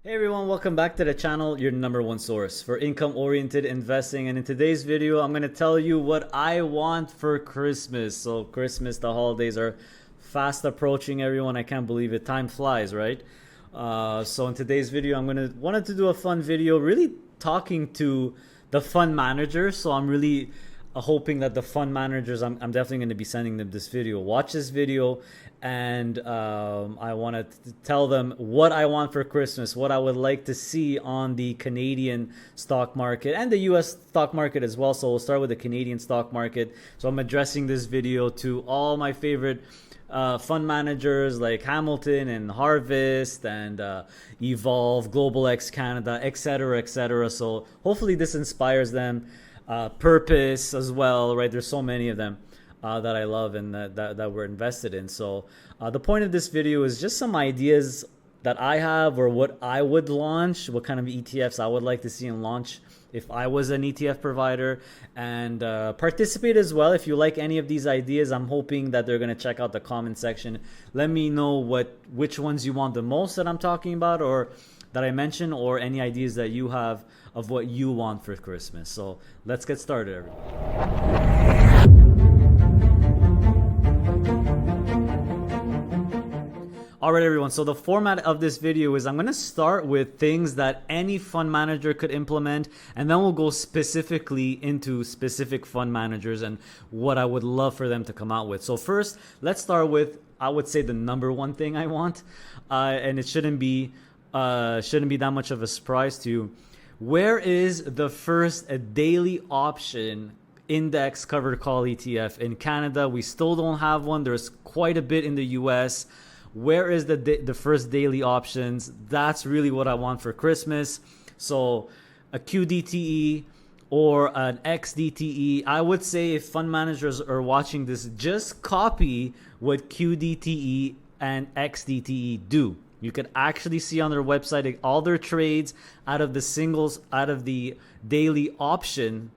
Hey everyone, welcome back to the channel, your number one source for income-oriented investing. And in today's video, I'm going to tell you what I want for Christmas. So Christmas, the holidays are fast approaching, everyone. I can't believe it. Time flies, right? So in today's video, wanted to do a fun video, really talking to the fund managers. So I'm really hoping that the fund managers, I'm definitely going to be sending them this video. Watch this video, and I want to tell them what I want for Christmas, what I would like to see on the Canadian stock market and the US stock market as well. So we'll start with the Canadian stock market. So I'm addressing this video to all my favorite fund managers like Hamilton and Harvest and Evolve, Global X Canada, etc., etc. So hopefully this inspires them. Purpose as well, right? There's so many of them that I love and that we're invested in. So the point of this video is just some ideas that I have, or what I would launch, what kind of ETFs I would like to see and launch if I was an ETF provider, and participate as well. If you like any of these ideas, I'm hoping that they're going to check out the comment section. Let me know which ones you want the most that I'm talking about, or that I mentioned, or any ideas that you have of what you want for Christmas. So let's get started, everyone. All right, everyone. So the format of this video is I'm going to start with things that any fund manager could implement, and then we'll go specifically into specific fund managers and what I would love for them to come out with. So first, let's start with, I would say, the number one thing I want, and it shouldn't be that much of a surprise to you. Where is the first daily option index covered call ETF? In Canada, we still don't have one. There's quite a bit in the US. Where is the first daily options? That's really what I want for Christmas. So a QDTE or an XDTE. I would say if fund managers are watching this, just copy what QDTE and XDTE do. You can actually see on their website all their trades out of the daily option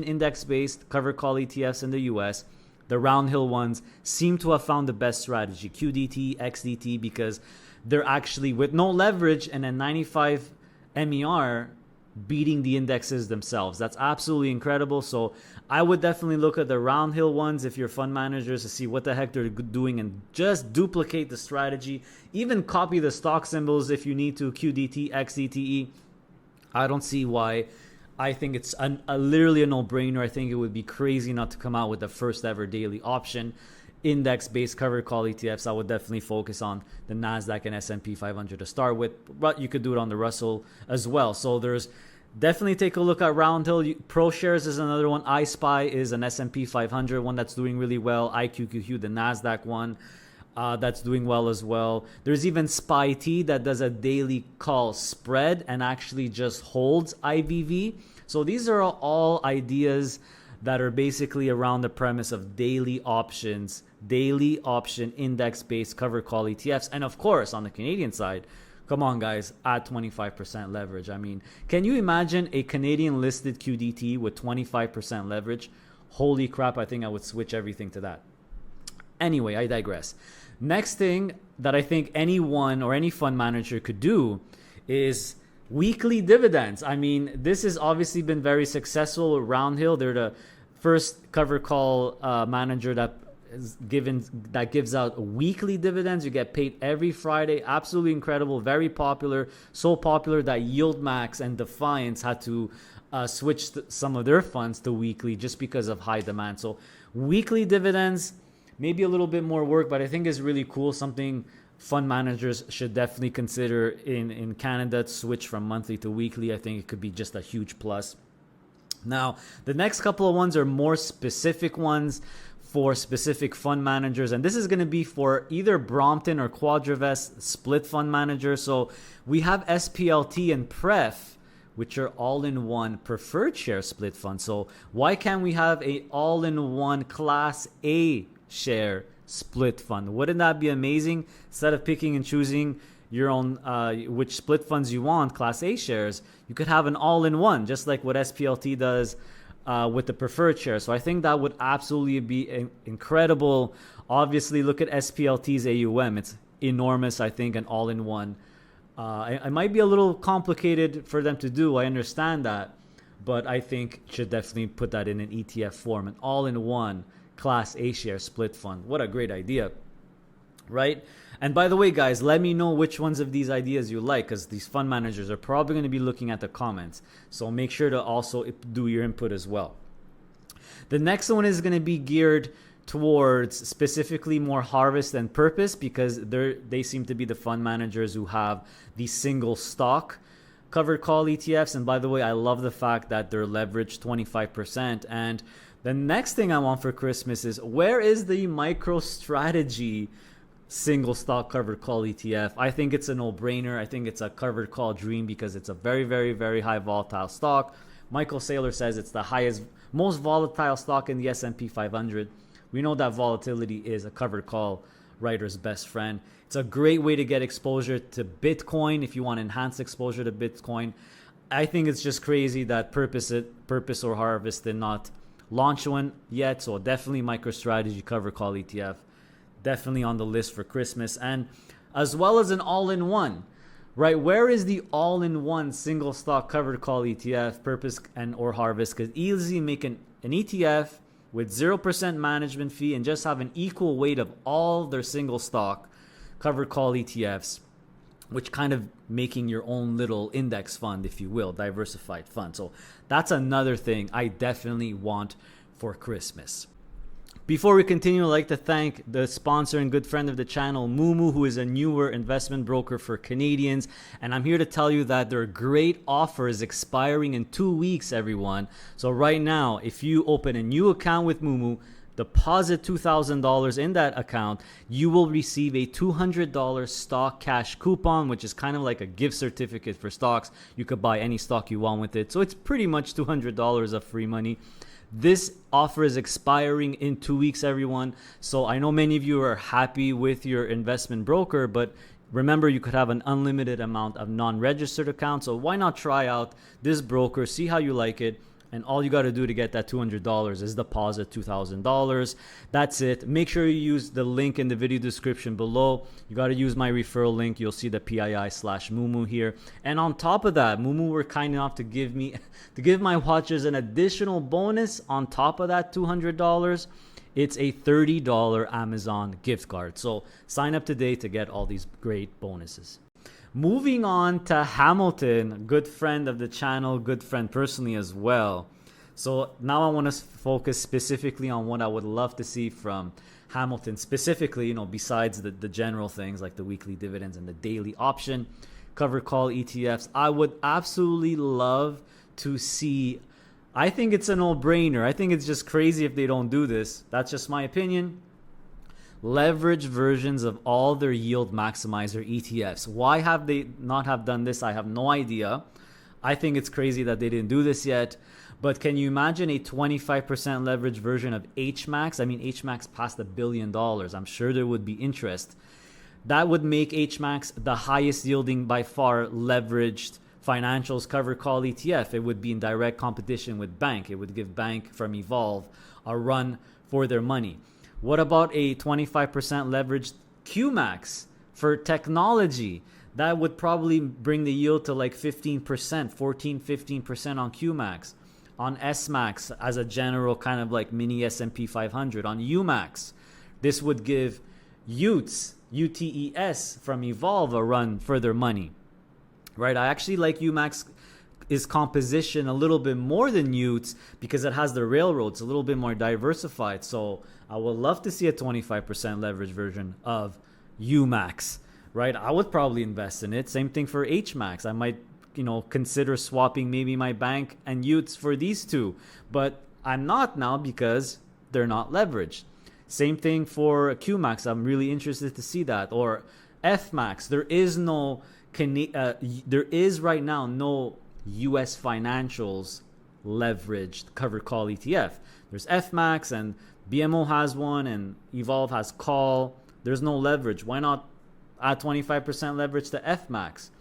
index-based covered call ETFs in the US. The round hill ones seem to have found the best strategy, QDT, XDT, because they're actually, with no leverage and a 95 MER, beating the indexes themselves. That's absolutely incredible. So I would definitely look at the round hill ones if you're fund managers, to see what the heck they're doing and just duplicate the strategy. Even copy the stock symbols if you need to, QDT, XDTE. I don't see why. I think it's literally a no-brainer. I think it would be crazy not to come out with the first ever daily option index-based covered call ETFs. I would definitely focus on the NASDAQ and S&P 500 to start with, but you could do it on the Russell as well. So there's definitely, take a look at Roundhill. ProShares is another one. iSpy is an S&P 500 one that's doing really well. IQQQ, the NASDAQ one, that's doing well as well. There's even SpyT that does a daily call spread and actually just holds IVV. So these are all ideas that are basically around the premise of daily options, daily option index-based covered call ETFs. And of course, on the Canadian side, come on guys, at 25% leverage. I mean, can you imagine a Canadian listed QDT with 25% leverage? Holy crap, I think I would switch everything to that. Anyway, I digress. Next thing that I think anyone or any fund manager could do is weekly dividends. I mean, this has obviously been very successful at Roundhill. They're the first covered call manager that gives out weekly dividends. You get paid every Friday. Absolutely incredible. Very popular. So popular that YieldMax and Defiance had to switch some of their funds to weekly just because of high demand. So weekly dividends, maybe a little bit more work, but I think is really cool. Something fund managers should definitely consider in Canada, to switch from monthly to weekly. I think it could be just a huge plus. Now, the next couple of ones are more specific ones for specific fund managers, and this is going to be for either Brompton or Quadravest split fund manager. So we have SPLT and Pref, which are all-in-one preferred share split fund. So why can't we have a all-in-one Class A share split fund? Wouldn't that be amazing? Instead of picking and choosing your own which split funds you want, Class A shares, you could have an all-in-one, just like what SPLT does with the preferred share. So I think that would absolutely be incredible. Obviously, look at SPLT's AUM. It's enormous. I think an all-in-one It might be a little complicated for them to do. I understand that. But I think should definitely put that in an ETF form, an all-in-one Class A share split fund. What a great idea, right? And by the way, guys, let me know which ones of these ideas you like, because these fund managers are probably going to be looking at the comments. So make sure to also do your input as well. The next one is going to be geared towards specifically more harvest and purpose, because they seem to be the fund managers who have the single stock covered call ETFs. And by the way, I love the fact that they're leveraged 25%. And the next thing I want for Christmas is, where is the MicroStrategy single stock covered call ETF? I think it's a no-brainer. I think it's a covered call dream because it's a very, very, very high volatile stock. Michael Saylor says it's the most volatile stock in the S&P 500. We know that volatility is a covered call writer's best friend. It's a great way to get exposure to Bitcoin if you want enhanced exposure to Bitcoin. I think it's just crazy that Purpose or Harvest did not launch one yet. So definitely MicroStrategy covered call ETF. Definitely on the list for Christmas. And as well as an all-in-one, right? Where is the all-in-one single stock covered call ETF, Purpose and or Harvest? Could easily make an ETF with 0% management fee and just have an equal weight of all their single stock covered call ETFs, which kind of making your own little index fund, if you will, diversified fund. So that's another thing I definitely want for Christmas. Before we continue, I'd like to thank the sponsor and good friend of the channel, Moomoo, who is a newer investment broker for Canadians. And I'm here to tell you that their great offer is expiring in 2 weeks, everyone. So right now, if you open a new account with Moomoo, deposit $2,000 in that account, you will receive a $200 stock cash coupon, which is kind of like a gift certificate for stocks. You could buy any stock you want with it. So it's pretty much $200 of free money. This offer is expiring in 2 weeks, everyone. So I know many of you are happy with your investment broker, but remember, you could have an unlimited amount of non-registered accounts. So why not try out this broker, see how you like it. And all you got to do to get that $200 is deposit $2,000. That's it. Make sure you use the link in the video description below. You got to use my referral link. You'll see the PII/Moomoo here. And on top of that, Moomoo were kind enough to give my watchers an additional bonus on top of that $200. It's a $30 Amazon gift card. So sign up today to get all these great bonuses. Moving on to Hamilton, good friend of the channel, good friend personally as well. So now I want to focus specifically on what I would love to see from Hamilton, specifically, besides the general things like the weekly dividends and the daily option covered call ETFs. I would absolutely love to see, I think it's a no-brainer. I think it's just crazy if they don't do this. That's just my opinion. Leverage versions of all their yield maximizer ETFs. Why have they not have done this? I have no idea. I think it's crazy that they didn't do this yet. But can you imagine a 25% leverage version of HMAX? I mean, HMAX passed $1 billion. I'm sure there would be interest. That would make HMAX the highest yielding by far leveraged financials covered call ETF. It would be in direct competition with Bank. It would give Bank from Evolve a run for their money. What about a 25% leveraged QMAX for technology? That would probably bring the yield to like 15%, 14, 15% on QMAX. On SMAX as a general kind of like mini S&P 500. On UMAX, this would give UTES from Evolve a run for their money. Right? I actually like UMAX is composition a little bit more than UTES because it has the railroads, a little bit more diversified. So I would love to see a 25% leverage version of UMAX, right? I would probably invest in it. Same thing for HMAX. I might, consider swapping maybe my Bank and UTES for these two, but I'm not now because they're not leveraged. Same thing for QMAX. I'm really interested to see that. Or FMAX. There is right now no U.S. financials leveraged covered call ETF. There's FMAX and BMO has one and Evolve has call. There's no leverage. Why not add 25% leverage to FMAX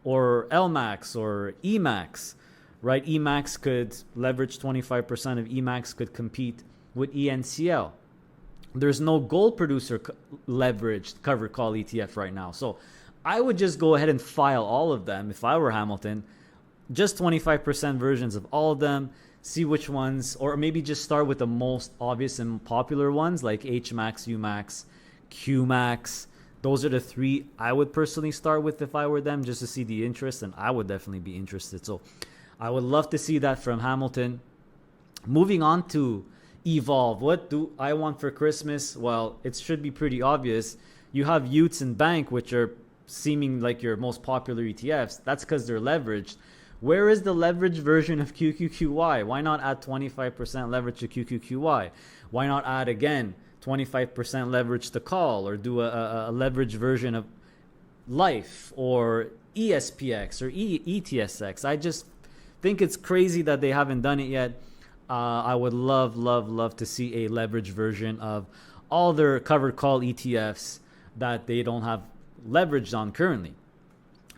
or LMAX or EMAX, right? EMAX could leverage 25% of EMAX could compete with ENCL. There's no gold producer leveraged covered call ETF right now. So I would just go ahead and file all of them if I were Hamilton. Just 25% versions of all of them. See which ones, or maybe just start with the most obvious and popular ones like HMAX, UMAX, QMAX. Those are the three I would personally start with if I were them, just to see the interest, and I would definitely be interested. So I would love to see that from Hamilton. Moving on to Evolve. What do I want for Christmas? Well, it should be pretty obvious. You have Utes and Bank, which are seeming like your most popular ETFs. That's because they're leveraged. Where is the leveraged version of QQQY? Why not add 25% leverage to QQQY? Why not add, again, 25% leverage to call, or do a leveraged version of Life or ESPX or ETSX? I just think it's crazy that they haven't done it yet. I would love to see a leveraged version of all their covered call ETFs that they don't have leveraged on currently.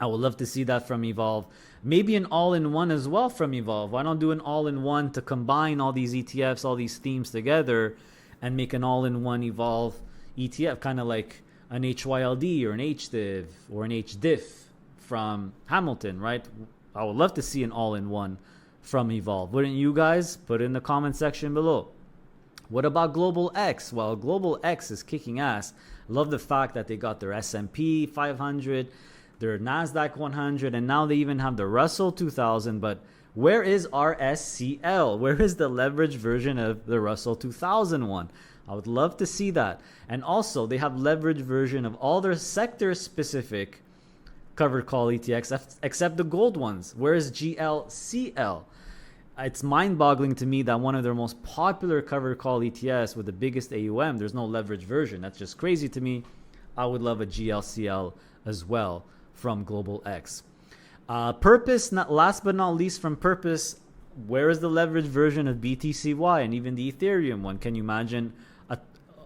I would love to see that from Evolve. Maybe an all-in-one as well from Evolve. Why not do an all-in-one to combine all these ETFs, all these themes together, and make an all-in-one Evolve ETF, kind of like an HYLD or an HDIV or an HDIF from Hamilton, right? I would love to see an all-in-one from Evolve. Wouldn't you guys? Put it in the comment section below. What about Global X? Well, Global X is kicking ass. Love the fact that they got their S&P 500, their NASDAQ 100, and now they even have the Russell 2000. But where is RSCL? Where is the leveraged version of the Russell 2000 one? I would love to see that. And also, they have leveraged version of all their sector-specific covered call ETFs, except the gold ones. Where is GLCL? It's mind-boggling to me that one of their most popular covered call ETFs with the biggest AUM, there's no leverage version. That's just crazy to me. I would love a GLCL as well from Global X. Purpose, last but not least from Purpose, where is the leverage version of BTCY and even the Ethereum one? Can you imagine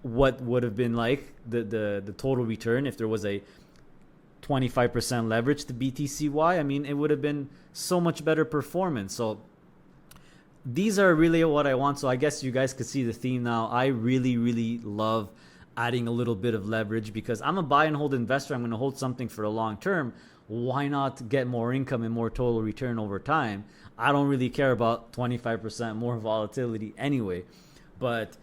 what would have been like the total return if there was a 25% leverage to BTCY? I mean, it would have been so much better performance. So these are really what I want. So I guess you guys could see the theme now. I really love adding a little bit of leverage because I'm a buy and hold investor. I'm going to hold something for the long term. Why not get more income and more total return over time? I don't really care about 25% more volatility anyway. But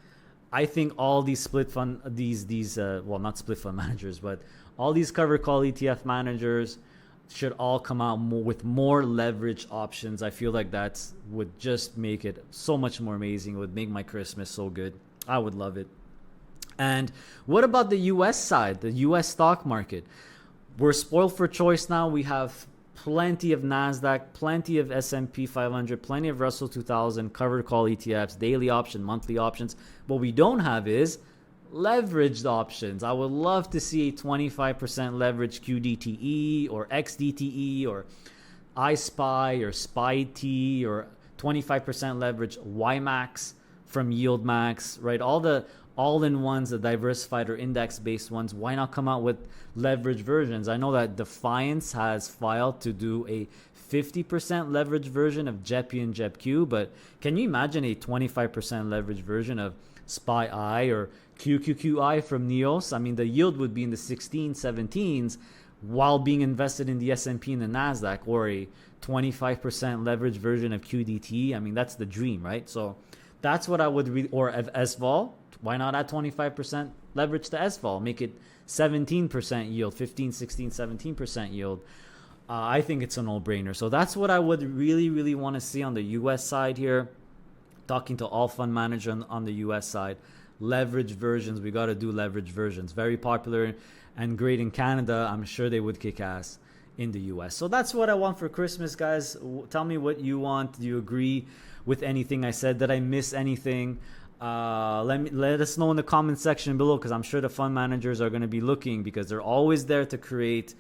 I think all these split fund, well, not split fund managers, but all these covered call ETF managers should all come out with more leverage options. I feel like that would just make it so much more amazing. It would make my Christmas so good. I would love it. And what about the US side, the US stock market? We're spoiled for choice now. We have plenty of NASDAQ, plenty of S&P 500, plenty of Russell 2000, covered call ETFs, daily option, monthly options. What we don't have is leveraged options. I would love to see a 25% leverage QDTE or XDTE or iSPY or SPY-T or 25% leverage YMAX from YieldMax, right? All the all-in-ones, the diversified or index-based ones. Why not come out with leverage versions? I know that Defiance has filed to do a 50% leverage version of JEPI and JEPQ, but can you imagine a 25% leverage version of SPY-I or QQQI from NEOS? I mean, the yield would be in the 16s, 17s while being invested in the S&P and the NASDAQ, or a 25% leverage version of QDT. I mean, that's the dream, right? So that's what I would or SVOL. Why not add 25% leverage to SVOL? Make it 17% yield, 15, 16, 17% yield. I think it's a no-brainer. So that's what I would really want to see on the US side here. Talking to all fund managers on the US side. Leverage versions. We got to do leverage versions. Very popular and great in Canada. I'm sure they would kick ass in the US. So that's what I want for Christmas, guys. Tell me what you want. Do you agree with anything I said? Did I miss anything? Let us know in the comment section below, because I'm sure the fund managers are going to be looking, because they're always there to create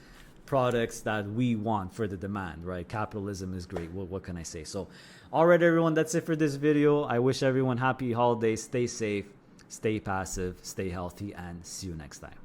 products that we want for the demand, right? Capitalism is great. What can I say? So, all right, everyone, that's it for this video. I wish everyone happy holidays. Stay safe, stay passive, stay healthy, and see you next time.